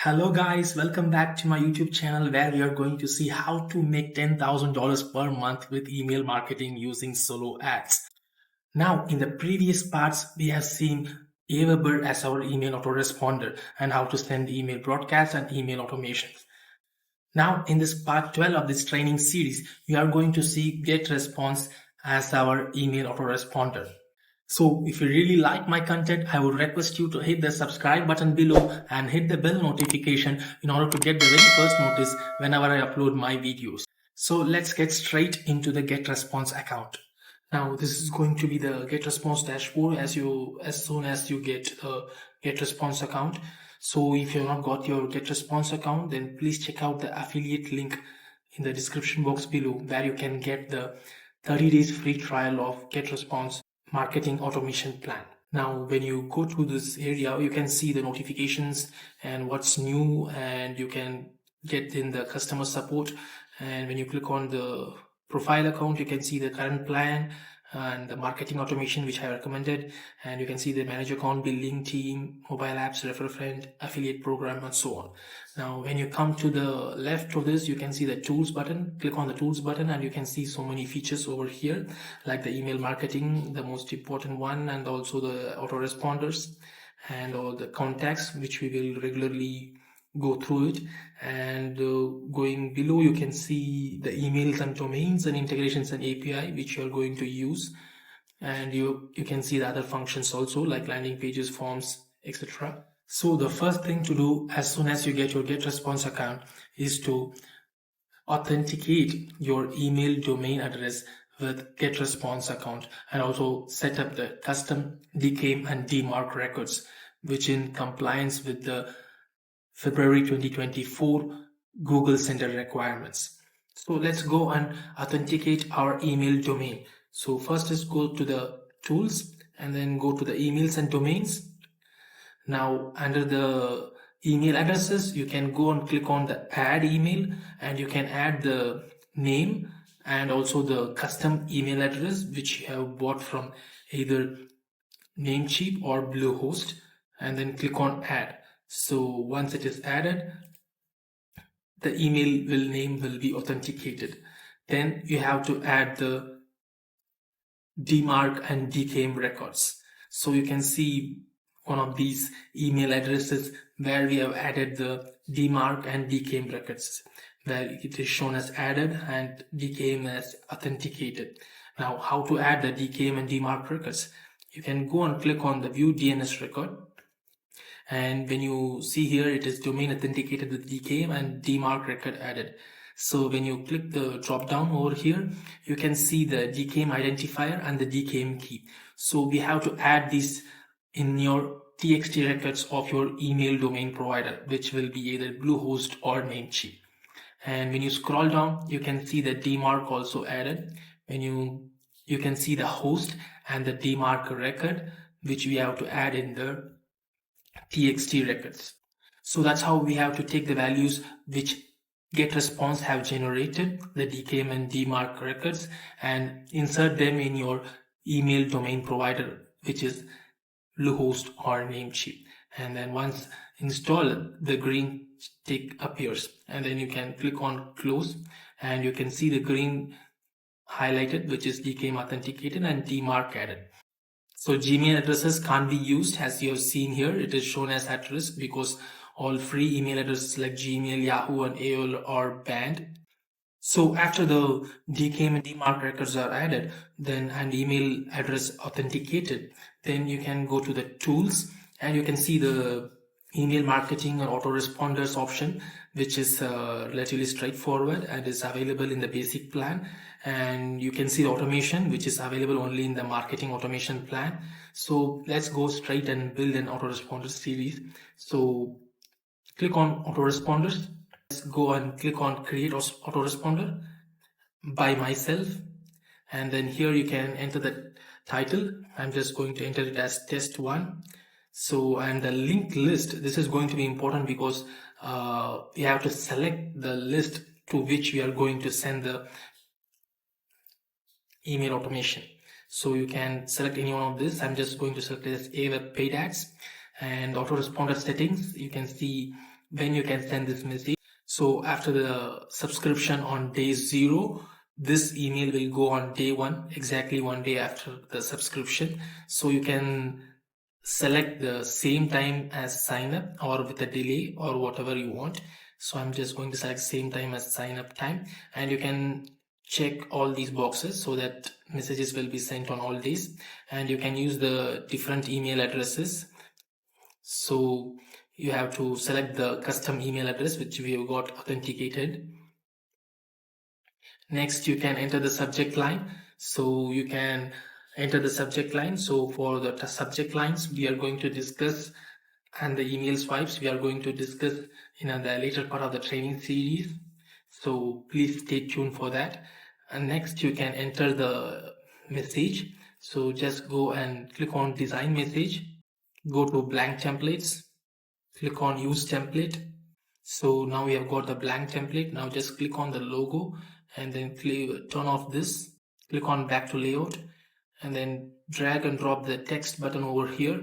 Hello guys, welcome back to my YouTube channel where we are going to see how to make $10,000 per month with email marketing using solo ads. Now, in the previous parts, we have seen AWeber as our email autoresponder and how to send email broadcasts and email automations. Now, in this part 12 of this training series, we are going to see Getresponse as our email autoresponder. So if you really like my content, I would request you to hit the subscribe button below and hit the bell notification in order to get the very first notice whenever I upload my videos. So let's get straight into the Getresponse account. Now this is going to be the Getresponse dashboard as soon as you get a Getresponse account. So if you have not got your Getresponse account, then please check out the affiliate link in the description box below where you can get the 30 days free trial of Getresponse marketing automation plan. Now when you go to this area, you can see the notifications and what's new, and you can get in the customer support. And when you click on the profile account, you can see the current plan and the marketing automation which I recommended, and you can see the manage account, billing team, mobile apps, refer friend, affiliate program, and so on. Now when you come to the left of this, you can see the tools button. Click on the tools button and you can see so many features over here, like the email marketing, the most important one, and also the autoresponders and all the contacts which we will regularly go through it. And going below, you can see the emails and domains and integrations and API which you are going to use, and you can see the other functions also, like landing pages, forms, etc. So the first thing to do as soon as you get your Getresponse account is to authenticate your email domain address with Getresponse account, and also set up the custom DKIM and DMARC records, which in compliance with the February 2024 Google Center requirements. So let's go and authenticate our email domain. So first is go to the tools and then go to the emails and domains. Now under the email addresses, you can go and click on the add email, and you can add the name and also the custom email address which you have bought from either Namecheap or Bluehost, and then click on add. So once it is added, the email name will be authenticated. Then you have to add the DMARC and DKIM records. So you can see one of these email addresses where we have added the DMARC and DKIM records, where it is shown as added and DKIM as authenticated. Now how to add the DKIM and DMARC records? You can go and click on the view DNS record. And when you see here, it is domain authenticated with DKIM and DMARC record added. So when you click the drop down over here, you can see the DKIM identifier and the DKIM key. So we have to add these in your TXT records of your email domain provider, which will be either Bluehost or Namecheap. And when you scroll down, you can see the DMARC also added. When you can see the host and the DMARC record, which we have to add in the TXT records. So that's how we have to take the values which Getresponse have generated, the DKIM and DMARC records, and insert them in your email domain provider, which is Bluehost or Namecheap. And then once installed, the green tick appears, and then you can click on close, and you can see the green highlighted, which is DKIM authenticated and DMARC added. So Gmail addresses can't be used, as you have seen here. It is shown as at risk because all free email addresses like Gmail, Yahoo, and AOL are banned. So after the DKIM and DMARC records are added, then an email address authenticated, then you can go to the tools and you can see the email marketing or autoresponders option, which is relatively straightforward and is available in the basic plan. And you can see the automation, which is available only in the marketing automation plan. So let's go straight and build an autoresponder series. So click on autoresponders. Let's go and click on create autoresponder by myself. And then here you can enter the title. I'm just going to enter it as test 1. So, and the linked list, this is going to be important because we have to select the list to which we are going to send the email automation. So you can select any one of this. I'm just going to select this AWeber paid ads, and autoresponder settings. You can see when you can send this message. So after the subscription on day 0, this email will go on day 1, exactly 1 day after the subscription. So you can select the same time as sign up or with a delay or whatever you want. So I'm just going to select same time as sign up time, and you can check all these boxes so that messages will be sent on all days, and you can use the different email addresses. So you have to select the custom email address which we have got authenticated. Next, you can enter the subject line. So you can enter the subject line. So for the subject lines, we are going to discuss, and the email swipes we are going to discuss in the later part of the training series. So please stay tuned for that. And next, you can enter the message. So just go and click on design message, go to blank templates, click on use template. So now we have got the blank template. Now just click on the logo and then turn off this, click on back to layout, and then drag and drop the text button over here.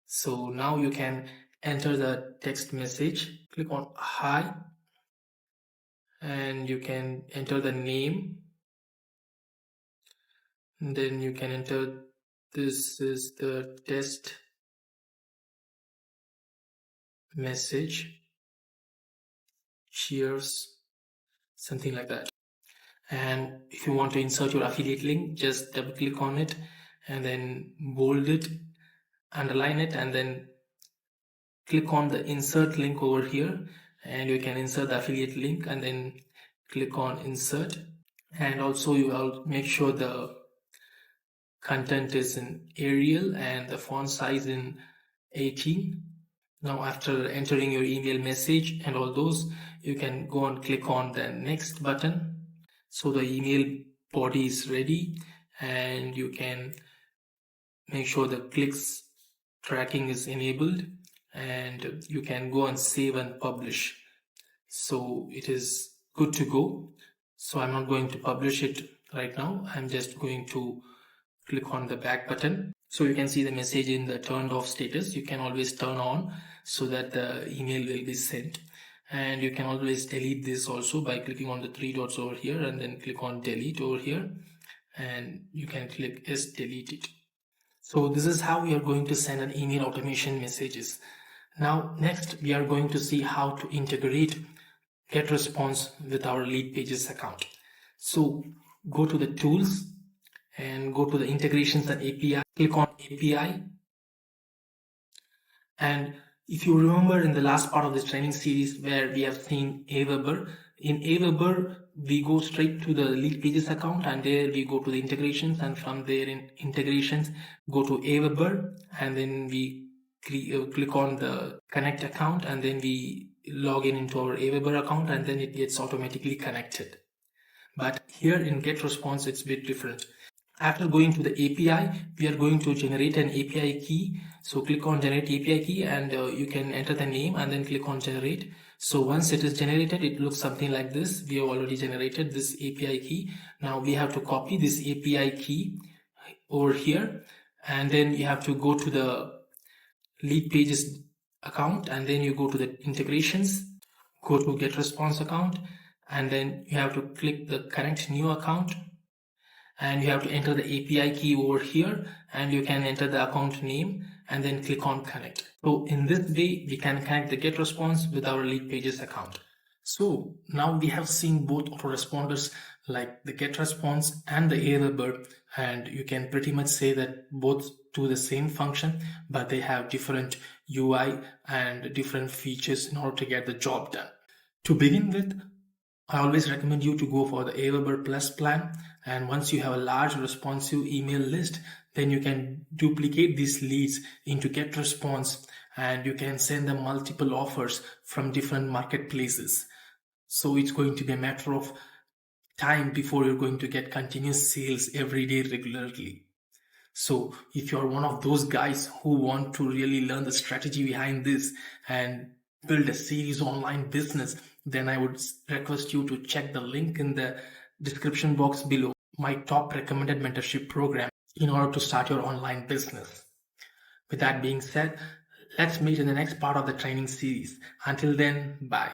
So now you can enter the text message, click on hi, and you can enter the name, and then you can enter this is the test message, cheers, something like that. And if you want to insert your affiliate link, just double click on it and then bold it, underline it, and then click on the insert link over here, and you can insert the affiliate link and then click on insert. And also you will make sure the content is in Arial and the font size in 18. Now after entering your email message and all those, you can go and click on the next button. So the email body is ready, and you can make sure the clicks tracking is enabled, and you can go and save and publish. So it is good to go. So I'm not going to publish it right now. I'm just going to click on the back button. So you can see the message in the turned off status. You can always turn on so that the email will be sent. And you can always delete this also by clicking on the 3 dots over here and then click on delete over here, and you can click yes, delete it. So this is how we are going to send an email automation messages. Now next we are going to see how to integrate Getresponse with our lead pages account. So go to the tools and go to the integrations and API, click on API. And if you remember in the last part of this training series where we have seen AWeber, in AWeber we go straight to the lead pages account, and there we go to the integrations, and from there in integrations go to AWeber, and then we click on the connect account, and then we log in into our AWeber account, and then it gets automatically connected. But here in Getresponse it's a bit different. After going to the API, we are going to generate an API key. So click on generate API key, and you can enter the name and then click on generate. So once it is generated, it looks something like this. We have already generated this API key. Now we have to copy this API key over here, and then you have to go to the lead pages account, and then you go to the integrations, go to Getresponse account, and then you have to click the connect new account, and you have to enter the API key over here, and you can enter the account name and then click on connect. So in this way we can connect the Getresponse with our lead pages account. So now we have seen both autoresponders like the Getresponse and the AWeber, and you can pretty much say that both do the same function, but they have different UI and different features in order to get the job done. To begin with, I always recommend you to go for the AWeber Plus plan, and once you have a large responsive email list, then you can duplicate these leads into Getresponse, and you can send them multiple offers from different marketplaces. So it's going to be a matter of time before you're going to get continuous sales every day regularly. So if you're one of those guys who want to really learn the strategy behind this and build a serious online business, then I would request you to check the link in the description box below, my top recommended mentorship program in order to start your online business. With that being said, Let's meet in the next part of the training series. Until then, bye.